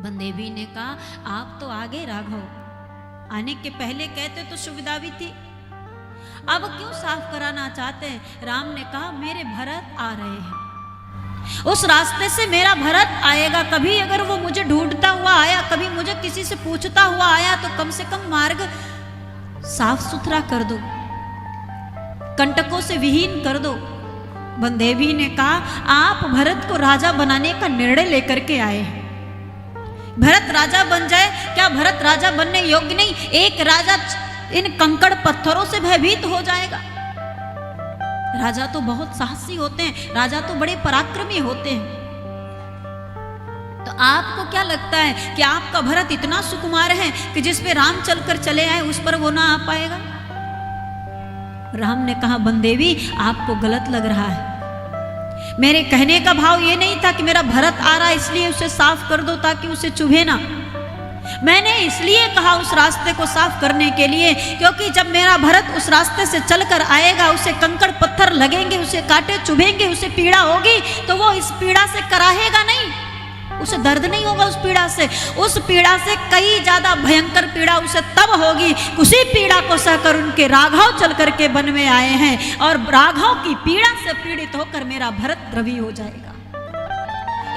बनदेवी ने कहा आप तो आगे राघव, आने के पहले कहते तो सुविधा भी थी, अब क्यों साफ कराना चाहते हैं? राम ने कहा मेरे भरत आ रहे हैं, उस रास्ते से मेरा भरत आएगा, कभी अगर वो मुझे ढूंढता हुआ आया, कभी मुझे किसी से पूछता हुआ आया तो कम से कम मार्ग साफ सुथरा कर दो, कंटकों से विहीन कर दो। बनदेवी ने कहा आप भरत को राजा बनाने का निर्णय लेकर के आए हैं, भरत राजा बन जाए, क्या भरत राजा बनने योग्य नहीं? एक राजा इन कंकड़ पत्थरों से भयभीत हो जाएगा। राजा तो बहुत साहसी होते हैं, राजा तो बड़े पराक्रमी होते हैं। तो आपको क्या लगता है कि आपका भरत इतना सुकुमार है कि जिस पे राम चलकर चले आए उस पर वो ना आ पाएगा? राम ने कहा बनदेवी आपको गलत लग रहा है, मेरे कहने का भाव ये नहीं था कि मेरा भरत आ रहा है इसलिए उसे साफ कर दो ताकि उसे चुभे ना। मैंने इसलिए कहा उस रास्ते को साफ करने के लिए क्योंकि जब मेरा भरत उस रास्ते से चलकर आएगा, उसे कंकड़ पत्थर लगेंगे, उसे कांटे चुभेंगे, उसे पीड़ा होगी, तो वो इस पीड़ा से कराहेगा नहीं, उसे दर्द नहीं होगा उस पीड़ा से। उस पीड़ा से कई ज्यादा भयंकर पीड़ा उसे तब होगी, उसी पीड़ा को सहकर उनके राघव चल करके वन में आए हैं और राघव की पीड़ा से पीड़ित होकर मेरा भरत द्रवी हो जाएगा।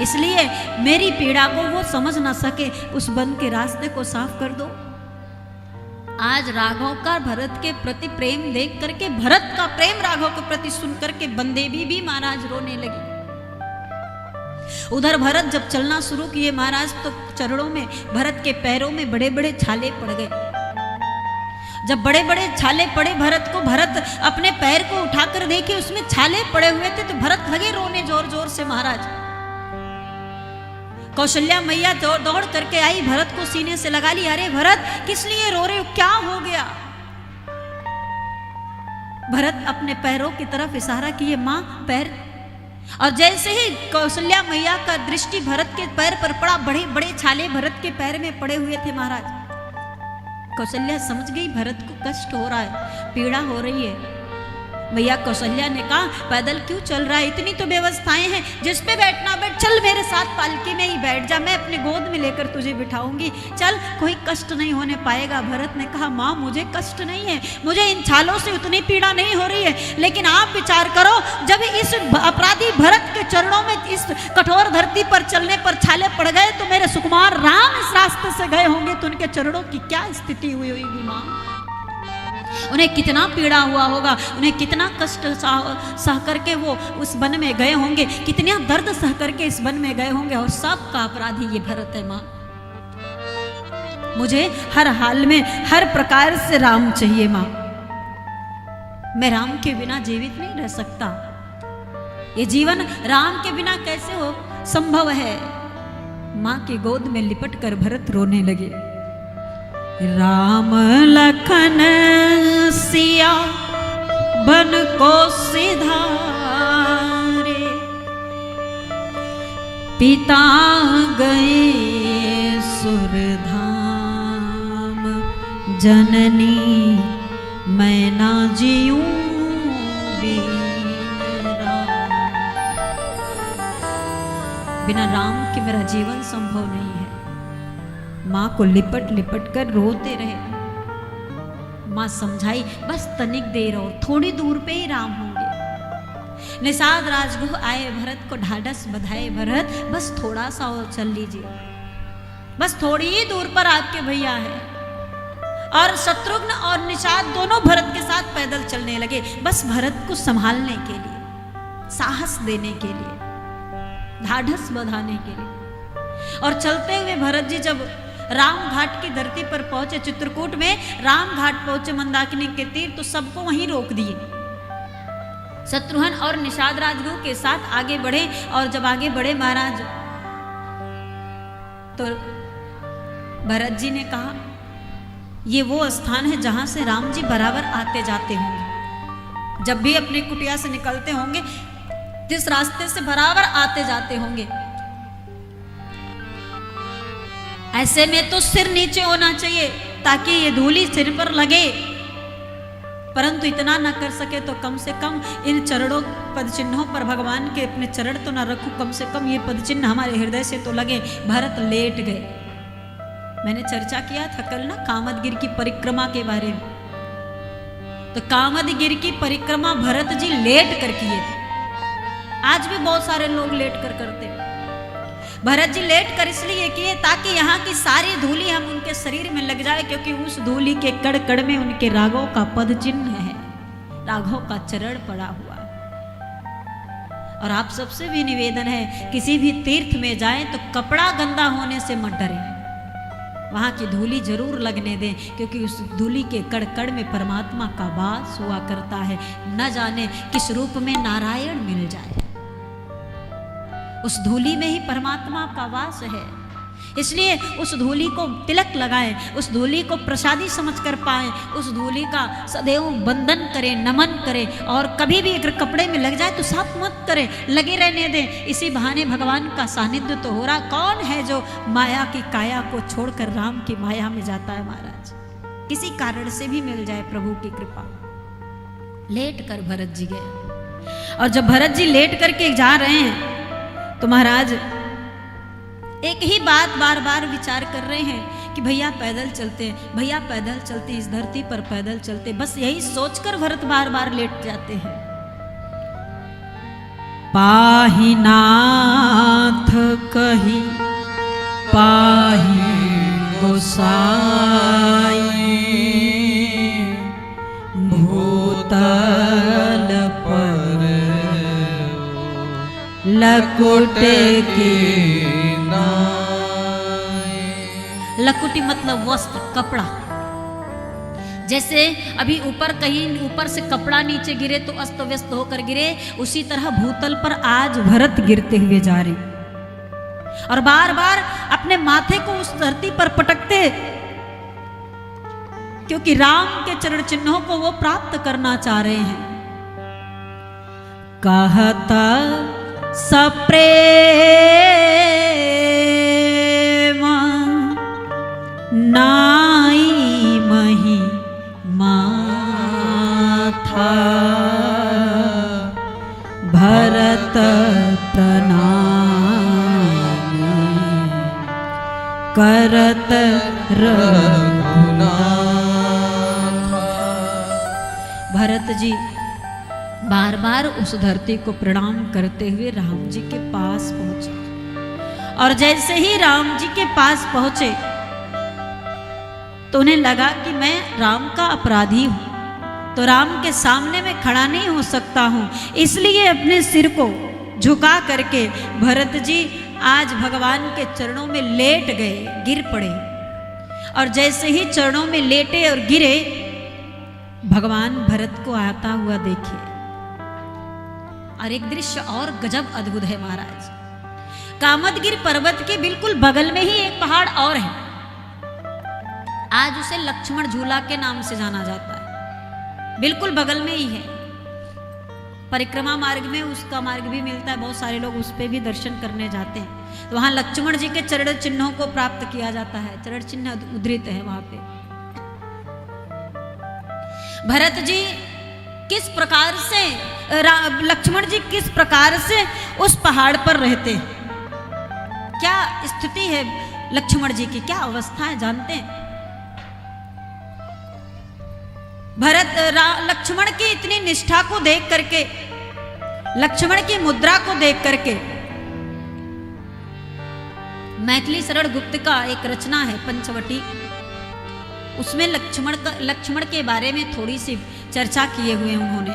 इसलिए मेरी पीड़ा को वो समझ ना सके, उस वन के रास्ते को साफ कर दो। आज राघव का भरत के प्रति प्रेम देख करके, भरत का प्रेम राघव के प्रति सुन करके बनदेवी भी महाराज रोने लगी। उधर भरत जब चलना शुरू किए महाराज तो चरणों में, भरत के पैरों में बड़े बड़े छाले पड़ गए। जब बड़े बड़े छाले पड़े भरत को, भरत अपने पैर को उठाकर देखे उसमें छाले पड़े हुए थे, तो भरत लगे रोने जोर जोर से। महाराज कौशल्या मैया दौड़ करके आई, भरत को सीने से लगा ली। अरे भरत किस लिए रो रहे हो, क्या हो गया? भरत अपने पैरों की तरफ इशारा किए, मां पैर। और जैसे ही कौशल्या मैया का दृष्टि भरत के पैर पर पड़ा, बड़े बड़े छाले भरत के पैर में पड़े हुए थे। महाराज कौशल्या समझ गई भरत को कष्ट हो रहा है, पीड़ा हो रही है। मैया कौशल्या ने कहा पैदल क्यों चल रहा है, इतनी तो व्यवस्थाएं हैं, जिस पे बैठना बैठ, चल मेरे साथ पालकी में ही बैठ जा, मैं अपने गोद में लेकर तुझे बिठाऊंगी, चल कोई कष्ट नहीं होने पाएगा। भरत ने कहा माँ मुझे कष्ट नहीं है, मुझे इन छालों से उतनी पीड़ा नहीं हो रही है, लेकिन आप विचार करो जब इस अपराधी भरत के चरणों में इस कठोर धरती पर चलने पर छाले पड़ गए तो मेरे सुकुमार राम इस रास्ते से गए होंगे तो उनके चरणों की क्या स्थिति हुई होगी माँ? उन्हें कितना पीड़ा हुआ होगा, उन्हें कितना कष्ट सह करके वो उस वन में गए होंगे, कितना दर्द सह करके इस वन में गए होंगे। और सबका अपराधी ये भरत है माँ। मुझे हर हाल में हर प्रकार से राम चाहिए माँ, मैं राम के बिना जीवित नहीं रह सकता। ये जीवन राम के बिना कैसे हो संभव है? माँ की गोद में लिपट कर भरत रोने लगे। राम लखन सिया बन को सिधारे, पिता गए सुरधाम, जननी मैं ना जीऊं बिना राम के मेरा जीवन संभव नहीं है। माँ को लिपट लिपट कर रोते रहे। माँ समझाई बस तनिक देर और, थोड़ी दूर पे ही राम होंगे। निषाद राजगुह आए, भरत को ढाढ़स बधाए, भरत बस थोड़ा सा और चल लीजिए, बस थोड़ी ही दूर पर आपके भैया है। और शत्रुघ्न और निषाद दोनों भरत के साथ पैदल चलने लगे, बस भरत को संभालने के लिए, साहस देने के लिए, ढाढ़स बधाने के लिए। और चलते हुए भरत जी जब राम घाट की धरती पर पहुंचे, चित्रकूट में राम घाट पहुंचे मंदाकिनी के तीर, तो सबको वहीं रोक दिए। शत्रुघ्न और निषाद राजगुह के साथ आगे बढ़े। और जब आगे बढ़े महाराज तो भरत जी ने कहा ये वो स्थान है जहां से राम जी बराबर आते जाते होंगे, जब भी अपने कुटिया से निकलते होंगे जिस रास्ते से बराबर आते जाते होंगे। ऐसे में तो सिर नीचे होना चाहिए ताकि ये धूली सिर पर लगे। परंतु इतना न कर सके तो कम से कम इन चरणों पद चिन्हों पर भगवान के अपने चरण तो न रखूं, कम से कम ये पद चिन्ह हमारे हृदय से तो लगे। भरत लेट गए। मैंने चर्चा किया था कल ना कामदगिर की परिक्रमा के बारे में। तो कामदगिर की परिक्रमा भरत जी लेट कर किए थे। आज भी बहुत सारे लोग लेट कर करते। भरत जी लेट कर इसलिए किए ताकि यहाँ की सारी धूली हम उनके शरीर में लग जाए, क्योंकि उस धूली के कड़ कड़ में उनके रागों का पद चिन्ह है, राघों का चरण पड़ा हुआ है। और आप सबसे भी निवेदन है, किसी भी तीर्थ में जाएं तो कपड़ा गंदा होने से मत डरें, वहां की धूली जरूर लगने दें, क्योंकि उस धूली के कड़ कड़ में परमात्मा का वास हुआ करता है। न जाने किस रूप में नारायण मिल जाए, उस धूली में ही परमात्मा का वास है। इसलिए उस धूली को तिलक लगाएं, उस धूली को प्रसादी समझकर पाएं, उस धूली का सदैव वंदन करें, नमन करें। और कभी भी अगर कपड़े में लग जाए तो साफ मत करें, लगे रहने दें। इसी बहाने भगवान का सानिध्य तो हो रहा। कौन है जो माया की काया को छोड़कर राम की माया में जाता है महाराज? किसी कारण से भी मिल जाए प्रभु की कृपा। लेट कर भरत जी गए, और जब भरत जी लेट करके जा रहे हैं तो महाराज एक ही बात बार बार विचार कर रहे हैं कि भैया पैदल चलते, भैया पैदल चलते, इस धरती पर पैदल चलते। बस यही सोचकर भरत बार बार लेट जाते हैं। पाहि नाथ कही पाहि गोसाई, भूतल पर लकुट की। लकुटी मतलब वस्त्र, कपड़ा। जैसे अभी ऊपर कहीं ऊपर से कपड़ा नीचे गिरे तो अस्त व्यस्त होकर गिरे, उसी तरह भूतल पर आज भरत गिरते हुए जा रहे और बार बार अपने माथे को उस धरती पर पटकते, क्योंकि राम के चरण चिन्हों को वो प्राप्त करना चाह रहे हैं। कहता सप्रेम नाई मही माथा, भरत प्रणाम करत रघुनाथ। भरत जी बार बार उस धरती को प्रणाम करते हुए राम जी के पास पहुंचे, और जैसे ही राम जी के पास पहुंचे तो उन्हें लगा कि मैं राम का अपराधी हूं, तो राम के सामने में खड़ा नहीं हो सकता हूं। इसलिए अपने सिर को झुका करके भरत जी आज भगवान के चरणों में लेट गए, गिर पड़े। और जैसे ही चरणों में लेटे और गिरे, भगवान भरत को आता हुआ देखे। और एक दृश्य और गजब अद्भुत है महाराज। कामदगिर पर्वत के बिल्कुल बगल में ही एक पहाड़ और है। आज उसे लक्ष्मण झूला के नाम से जाना जाता है, बिल्कुल बगल में ही है। परिक्रमा मार्ग में उसका मार्ग भी मिलता है, बहुत सारे लोग उस पे भी दर्शन करने जाते हैं। तो वहां लक्ष्मण जी के चरण चिन्हों को प्राप्त किया जाता है, चरण चिन्ह उद्धृत है वहां पे। भरत जी किस प्रकार से, लक्ष्मण जी किस प्रकार से उस पहाड़ पर रहते हैं, क्या स्थिति है लक्ष्मण जी की, क्या अवस्था है जानते हैं? लक्ष्मण की इतनी निष्ठा को देख करके, लक्ष्मण की मुद्रा को देख करके, मैथिली शरण गुप्त का एक रचना है पंचवटी, उसमें लक्ष्मण के बारे में थोड़ी सी चर्चा किए हुए उन्होंने।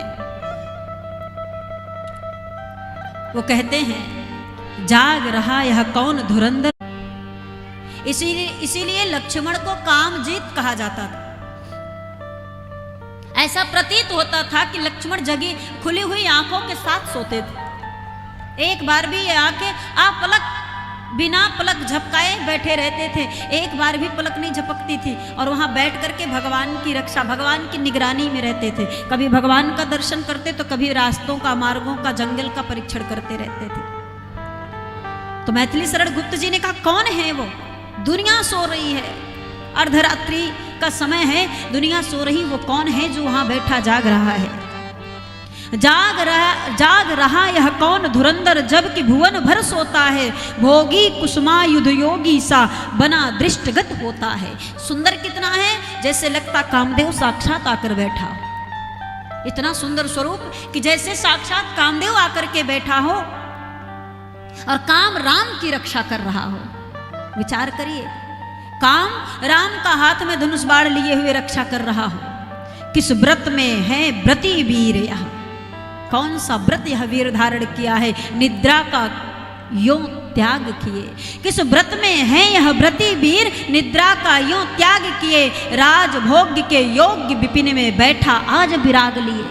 वो कहते हैं, जाग रहा यह कौन धुरंधर, इसीलिए लक्ष्मण को कामजीत कहा जाता था। ऐसा प्रतीत होता था कि लक्ष्मण जगी खुली हुई आंखों के साथ सोते थे। एक बार भी ये आंखें बिना पलक झपकाए बैठे रहते थे, एक बार भी पलक नहीं झपकती थी। और वहां बैठ करके भगवान की रक्षा, भगवान की निगरानी में रहते थे। कभी भगवान का दर्शन करते तो कभी रास्तों का, मार्गों का, जंगल का परीक्षण करते रहते थे। तो मैथिली शरण गुप्त जी ने कहा, कौन है वो? दुनिया सो रही है, अर्धरात्रि का समय है, दुनिया सो रही, वो कौन है जो वहां बैठा जाग रहा है? जाग रहा यह कौन धुरंधर, जबकि भुवन भर सोता है। भोगी कुसुमायुध योगी सा बना दृष्टगत होता है। सुंदर कितना है, जैसे लगता कामदेव साक्षात आकर बैठा। इतना सुंदर स्वरूप कि जैसे साक्षात कामदेव आकर के बैठा हो और काम राम की रक्षा कर रहा हो। विचार करिए, काम राम का हाथ में धनुष बाण लिए हुए रक्षा कर रहा हो। किस व्रत में है व्रती वीर, यह कौन सा व्रत यह वीर धारण किया है, निद्रा का यो त्याग किए। किस व्रत में है यह व्रती वीर, निद्रा का यो त्याग किए। राजभोग के योग्य विपिन में बैठा आज विराग लिए।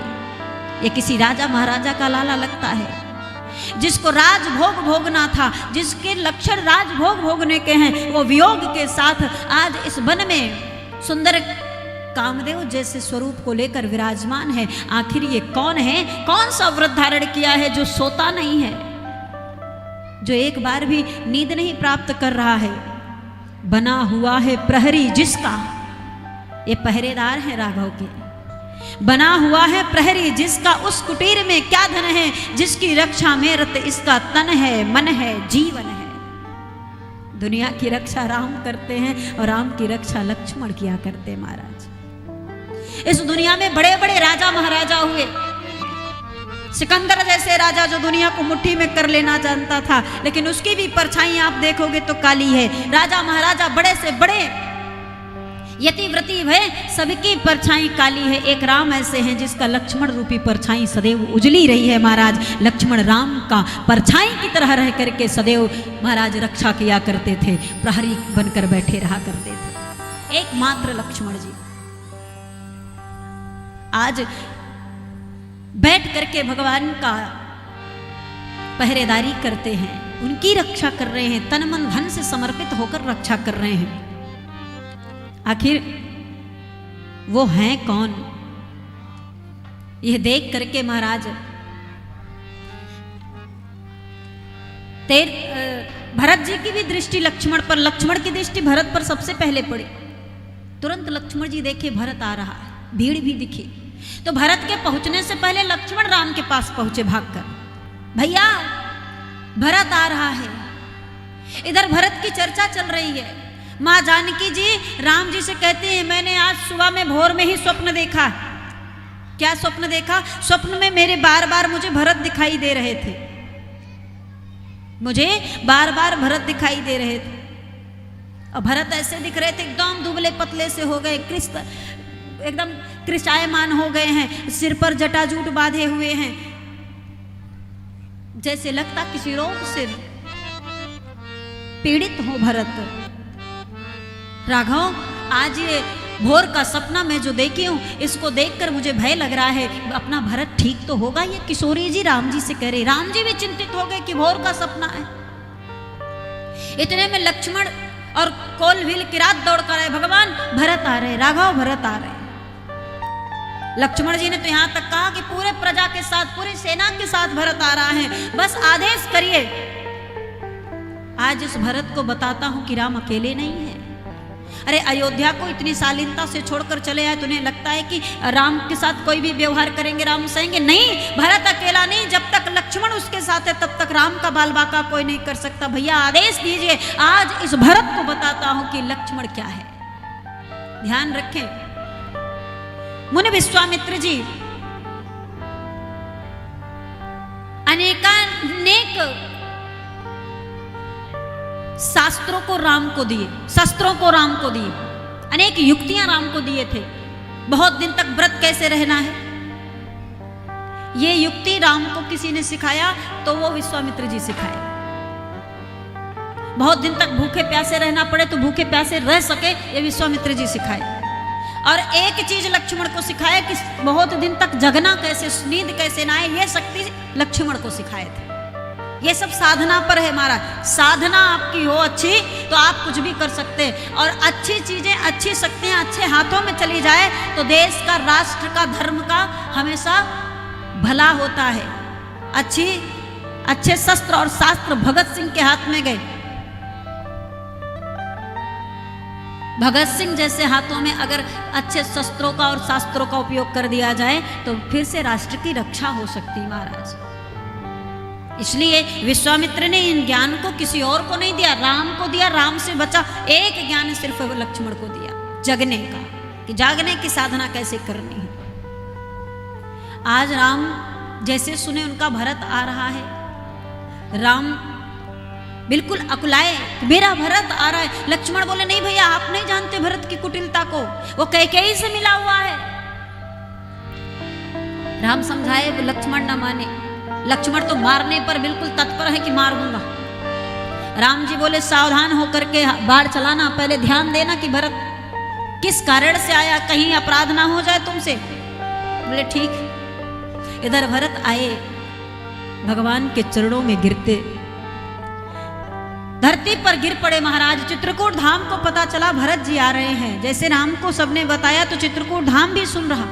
ये किसी राजा महाराजा का लाला लगता है, जिसको राजभोग भोगना था, जिसके लक्षण राजभोग भोगने के हैं, वो वियोग के साथ आज इस वन में सुंदर कामदेव जैसे स्वरूप को लेकर विराजमान है। आखिर ये कौन है, कौन सा व्रत धारण किया है जो सोता नहीं है, जो एक बार भी नींद नहीं प्राप्त कर रहा है। बना हुआ है प्रहरी जिसका, ये पहरेदार है राघव के। बना हुआ है प्रहरी जिसका, उस कुटीर में क्या धन है, जिसकी रक्षा में रत इसका तन है, मन है, जीवन है। दुनिया की रक्षा राम करते हैं और राम की रक्षा लक्ष्मण किया करते महाराज। इस दुनिया में बड़े बड़े राजा महाराजा हुए। सिकंदर जैसे राजा जो दुनिया को मुट्ठी में कर लेना जानता था, लेकिन उसकी भी परछाई आप देखोगे तो काली है। राजा महाराजा बड़े से बड़े यतिव्रती भय, सबकी परछाई काली है। एक राम ऐसे हैं जिसका लक्ष्मण रूपी परछाई सदैव उजली रही है महाराज। लक्ष्मण राम का परछाई की तरह रह करके सदैव महाराज रक्षा किया करते थे, प्रहरी बनकर बैठे रहा करते थे। एकमात्र लक्ष्मण जी आज बैठ करके भगवान का पहरेदारी करते हैं, उनकी रक्षा कर रहे हैं, तन मन धन से समर्पित होकर रक्षा कर रहे हैं। आखिर वो हैं कौन, यह देख करके महाराज भरत जी की भी दृष्टि लक्ष्मण पर, लक्ष्मण की दृष्टि भरत पर सबसे पहले पड़ी। तुरंत लक्ष्मण जी देखे भरत आ रहा है, भीड़ भी दिखी, तो भरत के पहुंचने से पहले लक्ष्मण राम के पास पहुंचे भागकर, भैया भरत आ रहा है। इधर भरत की चर्चा चल रही है। माँ जानकी जी राम जी से कहते हैं, मैंने आज सुबह में भोर में ही स्वप्न देखा। क्या स्वप्न देखा? स्वप्न में मेरे बार बार मुझे भरत दिखाई दे रहे थे, मुझे बार बार भरत दिखाई दे रहे थे। और भरत ऐसे दिख रहे थे, एकदम दुबले पतले से हो गए, एकदम कृशायमान हो गए हैं, सिर पर जटाजूट बांधे हुए हैं, जैसे लगता किसी रोग से पीड़ित हो भरत। राघव आज ये भोर का सपना मैं जो देखी हूं, इसको देखकर मुझे भय लग रहा है, अपना भरत ठीक तो होगा? ये किशोरी जी राम जी से कह रहे। राम जी भी चिंतित हो गए कि भोर का सपना है। इतने में लक्ष्मण और कोलविल किरात दौड़ कर आए, भगवान भरत आ रहे, राघव भरत आ रहे। लक्ष्मण जी ने तो यहां तक कहा कि पूरे प्रजा के साथ, पूरी सेना के साथ भरत आ रहा है, बस आदेश करिए। आज इस भरत को बताता हूं कि राम अकेले नहीं है। अरे अयोध्या को इतनी शालीनता से छोड़कर चले आए, तुम्हें लगता है कि राम के साथ कोई भी व्यवहार करेंगे राम सहेंगे? नहीं, भरत अकेला नहीं, जब तक लक्ष्मण उसके साथ है तब तक राम का बाल बाका कोई नहीं कर सकता। भैया आदेश दीजिए, आज इस भरत को बताता हूं कि लक्ष्मण क्या है। ध्यान रखें, मुनि विश्वामित्र जी अनेकानेक शास्त्रों को राम को दिए, शस्त्रों को राम को दिए, अनेक युक्तियां राम को दिए थे। बहुत दिन तक व्रत कैसे रहना है, ये युक्ति राम को किसी ने सिखाया तो वो विश्वामित्र जी सिखाए। बहुत दिन तक भूखे प्यासे रहना पड़े तो भूखे प्यासे रह सके, ये विश्वामित्र जी सिखाए। और एक चीज लक्ष्मण को सिखाया कि बहुत दिन तक जगना कैसे, नींद कैसे ना आए, ये शक्ति लक्ष्मण को सिखाए थे। ये सब साधना पर है महाराज। साधना आपकी हो अच्छी तो आप कुछ भी कर सकते हैं, और अच्छी चीजें, अच्छी शक्तियां अच्छे हाथों में चली जाए तो देश का, राष्ट्र का, धर्म का हमेशा भला होता है। अच्छे शस्त्र और शास्त्र भगत सिंह के हाथ में गए। भगत सिंह जैसे हाथों में अगर अच्छे शस्त्रों का और शास्त्रों का उपयोग कर दिया जाए तो फिर से राष्ट्र की रक्षा हो सकती महाराज। इसलिए विश्वामित्र ने इन ज्ञान को किसी और को नहीं दिया, राम को दिया। राम से बचा एक ज्ञान सिर्फ लक्ष्मण को दिया, जगने का, कि जागने की साधना कैसे करनी है। आज राम जैसे सुने उनका भरत आ रहा है, राम बिल्कुल अकुलाए, मेरा भरत आ रहा है। लक्ष्मण बोले नहीं भैया, आप नहीं जानते भरत की कुटिलता को, वो कैकेयी से मिला हुआ है। राम समझाए, वो लक्ष्मण न माने। लक्ष्मण तो मारने पर बिल्कुल तत्पर है कि मार दूंगा। राम जी बोले सावधान होकर के बाढ़ चलाना, पहले ध्यान देना कि भरत किस कारण से आया, कहीं अपराध ना हो जाए तुमसे। बोले ठीक। इधर भरत आए, भगवान के चरणों में गिरते, धरती पर गिर पड़े महाराज। चित्रकूट धाम को पता चला भरत जी आ रहे हैं। जैसे राम को सबने बताया तो चित्रकूट धाम भी सुन रहा,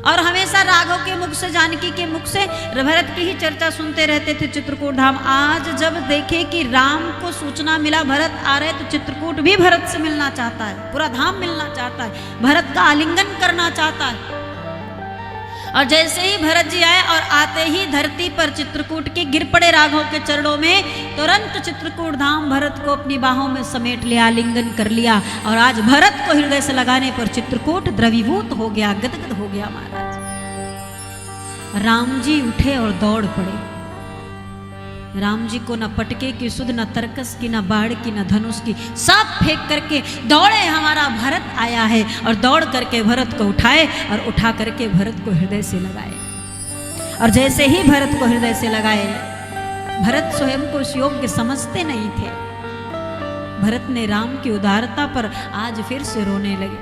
और हमेशा राघव के मुख से, जानकी के मुख से भरत की ही चर्चा सुनते रहते थे चित्रकूट धाम। आज जब देखे कि राम को सूचना मिला भरत आ रहे, तो चित्रकूट भी भरत से मिलना चाहता है, पूरा धाम मिलना चाहता है, भरत का आलिंगन करना चाहता है। और जैसे ही भरत जी आए और आते ही धरती पर चित्रकूट के गिर पड़े राघव के चरणों में, तुरंत चित्रकूट धाम भरत को अपनी बाहों में समेट लिया, आलिंगन कर लिया। और आज भरत को हृदय से लगाने पर चित्रकूट द्रवीभूत हो गया, गदगद हो गया महाराज। राम जी उठे और दौड़ पड़े। राम जी को न पटके की सुध, न तरकस की, न बाढ़ की, न धनुष की, सब फेंक करके दौड़े, हमारा भरत आया है। और दौड़ करके भरत को उठाए और उठा करके भरत को हृदय से लगाए। और जैसे ही भरत को हृदय से लगाए, भरत स्वयं को उस योग्य समझते नहीं थे। भरत ने राम की उदारता पर आज फिर से रोने लगे।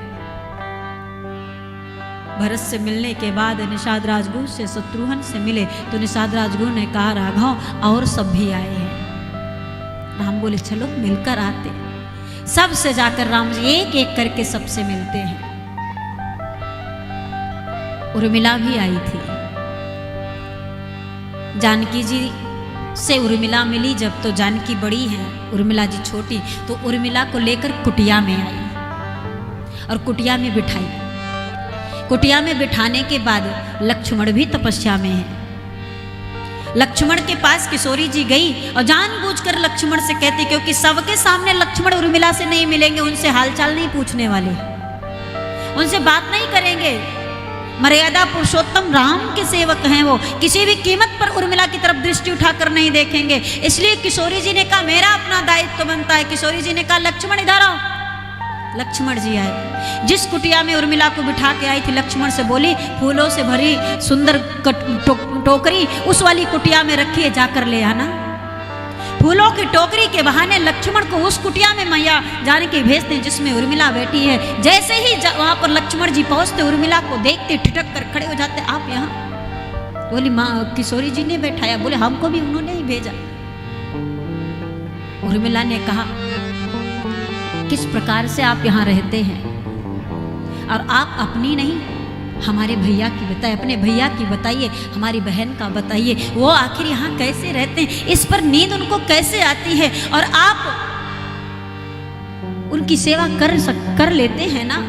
भरत से मिलने के बाद निषाद राजगुह से, शत्रुघ्न से मिले तो निषाद राजगुह ने कहा राघव और सब भी आए हैं। राम बोले चलो मिलकर आते। सबसे जाकर राम जी एक एक करके सबसे मिलते हैं। उर्मिला भी आई थी। जानकी जी से उर्मिला मिली जब, तो जानकी बड़ी है, उर्मिला जी छोटी। तो उर्मिला को लेकर कुटिया में आई और कुटिया में बिठाई। कुटिया में बिठाने के बाद लक्ष्मण भी तपस्या में है। लक्ष्मण के पास किशोरी जी गई और जानबूझकर लक्ष्मण से कहती, क्योंकि सबके सामने लक्ष्मण उर्मिला से नहीं मिलेंगे, उनसे हालचाल नहीं पूछने वाले, उनसे बात नहीं करेंगे। मर्यादा पुरुषोत्तम राम के सेवक हैं वो, किसी भी कीमत पर उर्मिला की तरफ दृष्टि उठाकर नहीं देखेंगे। इसलिए किशोरी जी ने कहा मेरा अपना दायित्व बनता है। किशोरी जी ने कहा लक्ष्मण इधर आओ। लक्ष्मण जी आए। जिस कुटिया में उर्मिला को बिठा के आई थी, लक्ष्मण से बोली फूलों से भरी सुंदर टोकरी उस वाली कुटिया में रखी है, जाकर ले आना। फूलों की टोकरी के बहाने लक्ष्मण को उस कुटिया में मैया जानकी भेजते जिसमें उर्मिला बैठी है। जैसे ही वहां पर लक्ष्मण जी पहुंचते, उर्मिला को देखते ठिठक कर खड़े हो जाते, आप यहाँ? बोली माँ किशोरी जी ने बैठाया। बोले हमको भी उन्होंने ही भेजा। उर्मिला ने कहा किस प्रकार से आप यहाँ रहते हैं, और आप अपनी नहीं हमारे भैया की बताइए, अपने भैया की बताइए, हमारी बहन का बताइए, वो आखिर यहाँ कैसे रहते हैं, इस पर नींद उनको कैसे आती है, और आप उनकी सेवा कर लेते हैं ना।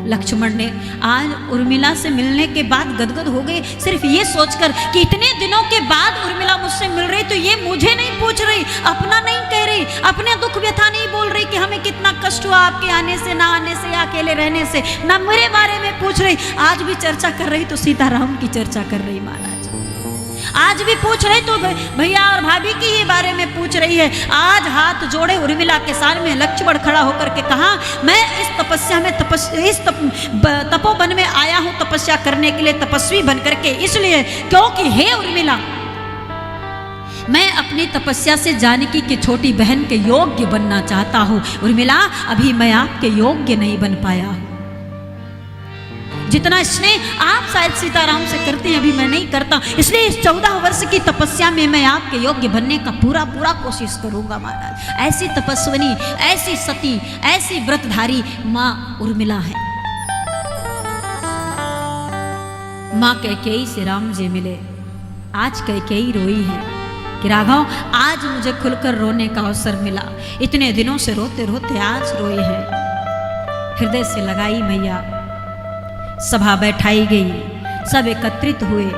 लक्ष्मण ने आज उर्मिला से मिलने के बाद गदगद हो गए, सिर्फ ये सोचकर कि इतने दिनों के बाद उर्मिला मुझसे मिल रही, तो ये मुझे नहीं पूछ रही, अपना नहीं कह रही, अपने दुख व्यथा नहीं बोल रही कि हमें कितना कष्ट हुआ आपके आने से, ना आने से, या अकेले रहने से, ना मेरे बारे में पूछ रही। आज भी चर्चा कर रही तो सीताराम की चर्चा कर रही महाराज। आज भी पूछ रही तो भैया और भाभी की ही बारे में पूछ रही है। आज हाथ जोड़े उर्मिला के सामने लक्ष्मण खड़ा होकर के कहा, मैं इस तपस्या में तपोवन में आया हूं तपस्या करने के लिए, तपस्वी बन करके, इसलिए क्योंकि हे उर्मिला, मैं अपनी तपस्या से जानकी की छोटी बहन के योग्य बनना चाहता हूं। उर्मिला, अभी मैं आपके योग्य नहीं बन पाया हूं। जितना स्नेह आप शायद सीताराम से करते हैं, अभी मैं नहीं करता, इसलिए इस 14 वर्ष की तपस्या में मैं आपके योग्य बनने का पूरा कोशिश करूंगा महाराज। ऐसी तपस्विनी, ऐसी सती, ऐसी व्रतधारी माँ उर्मिला है। माँ कैकेयी से राम जी मिले। आज कैकेयी रोई है, कि राघव आज मुझे खुलकर रोने का अवसर मिला, इतने दिनों से रोते रोते आज रोए हैं। हृदय से लगाई मैया, सभा बैठाई गई, सब एकत्रित हुए।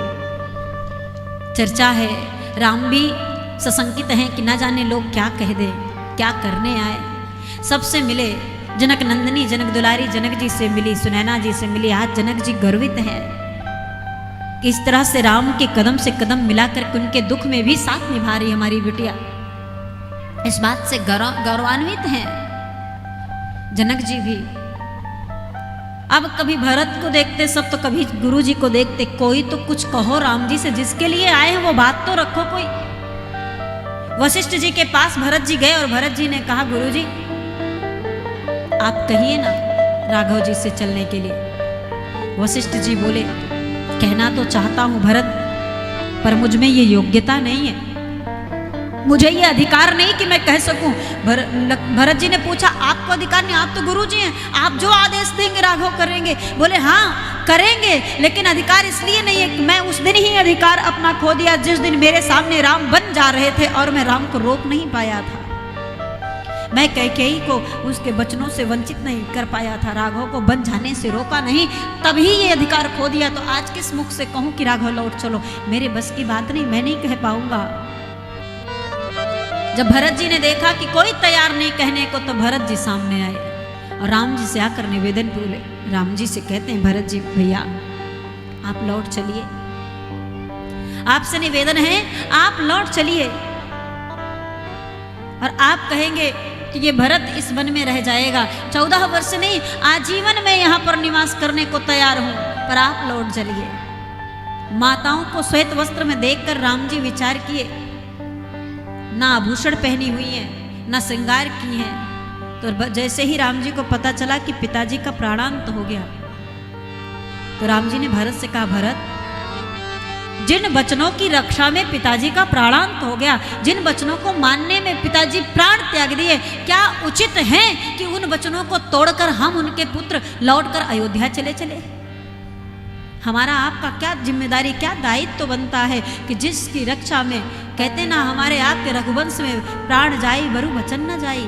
चर्चा है, राम भी सशंकित हैं कि न जाने लोग क्या कह दे, क्या करने आए। सबसे मिले, जनक नंदिनी, जनक दुलारी जनक जी से मिली, सुनैना जी से मिली। आज जनक जी गर्वित हैं कि इस तरह से राम के कदम से कदम मिलाकर उनके दुख में भी साथ निभा रही हमारी बिटिया। इस बात से गौरवान्वित हैं जनक जी भी। अब कभी भरत को देखते सब, तो कभी गुरु जी को देखते। कोई तो कुछ कहो राम जी से, जिसके लिए आए हैं वो बात तो रखो कोई। वशिष्ठ जी के पास भरत जी गए और भरत जी ने कहा, गुरु जी आप कहिए ना राघव जी से चलने के लिए। वशिष्ठ जी बोले, कहना तो चाहता हूं भरत, पर मुझ में ये योग्यता नहीं है, मुझे ये अधिकार नहीं कि मैं कह सकूं। भरत जी ने पूछा, आपको अधिकार नहीं? आप तो गुरु जी हैं, आप जो आदेश देंगे राघव करेंगे। बोले हाँ करेंगे, लेकिन अधिकार इसलिए नहीं है कि मैं उस दिन ही अधिकार अपना खो दिया जिस दिन मेरे सामने राम बन जा रहे थे और मैं राम को रोक नहीं पाया था। मैं कैकेयी को उसके वचनों से वंचित नहीं कर पाया था, राघव को बन जाने से रोका नहीं, तभी ये अधिकार खो दिया। तो आज किस मुख से कहूं कि राघव लौट चलो? मेरे बस की बात नहीं, मैं नहीं कह पाऊंगा। जब भरत जी ने देखा कि कोई तैयार नहीं कहने को, तो भरत जी सामने आए और राम जी से आकर निवेदन बोले। राम जी से कहते हैं, भरत जी भैया आप लौट चलिए, आपसे निवेदन है आप लौट चलिए। और आप कहेंगे कि ये भरत इस वन में रह जाएगा, 14 वर्ष नहीं आजीवन में यहाँ पर निवास करने को तैयार हूं, पर आप लौट चलिए। माताओं को श्वेत वस्त्र में देखकर राम जी विचार किए, ना आभूषण पहनी हुई है, ना श्रृंगार की है। तो जैसे ही राम जी को पता चला कि पिताजी का प्राणांत हो गया, तो राम जी ने भरत से कहा, भरत जिन वचनों की रक्षा में पिताजी का प्राणांत हो गया, जिन वचनों को मानने में पिताजी प्राण त्याग दिए, क्या उचित है कि उन वचनों को तोड़कर हम उनके पुत्र लौटकर अयोध्या चले चले? हमारा आपका क्या जिम्मेदारी, क्या दायित्व तो बनता है कि जिसकी रक्षा में कहते ना हमारे आपके रघुवंश में प्राण जाई बरु वचन न जाई,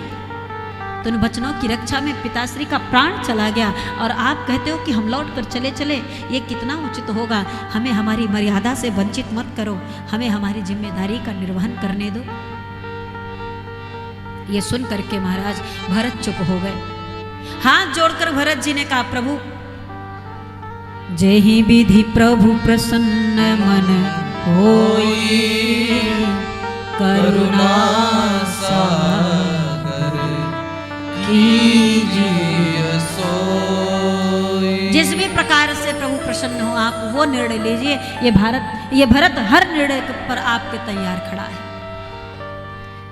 तो उन वचनों की रक्षा में पिताश्री का प्राण चला गया और आप कहते हो कि हम लौट कर चले चले। ये कितना उचित होगा? हमें हमारी मर्यादा से वंचित मत करो, हमें हमारी जिम्मेदारी का निर्वहन करने दो। ये सुन करके महाराज भरत चुप हो गए। हाथ जोड़कर भरत जी ने कहा, प्रभु जेहि विधि प्रभु प्रसन्न मन होई, करुणा सागर कीजिए सोई। जिस भी प्रकार से प्रभु प्रसन्न हो आप वो निर्णय लीजिए। ये भरत हर निर्णय पर आपके तैयार खड़ा है।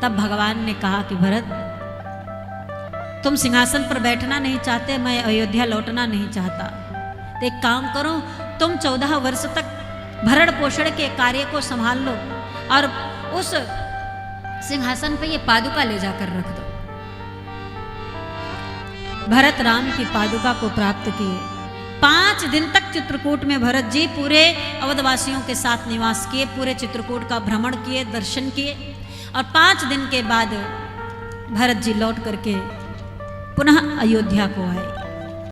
तब भगवान ने कहा कि भरत तुम सिंहासन पर बैठना नहीं चाहते, मैं अयोध्या लौटना नहीं चाहता, तो एक काम करो, तुम 14 वर्ष तक भरण पोषण के कार्य को संभाल लो और उस सिंहासन पे ये पादुका ले जाकर रख दो। भरत राम की पादुका को प्राप्त किए। 5 दिन तक चित्रकूट में भरत जी पूरे अवधवासियों के साथ निवास किए, पूरे चित्रकूट का भ्रमण किए, दर्शन किए। और 5 दिन के बाद भरत जी लौट करके पुनः अयोध्या को आए।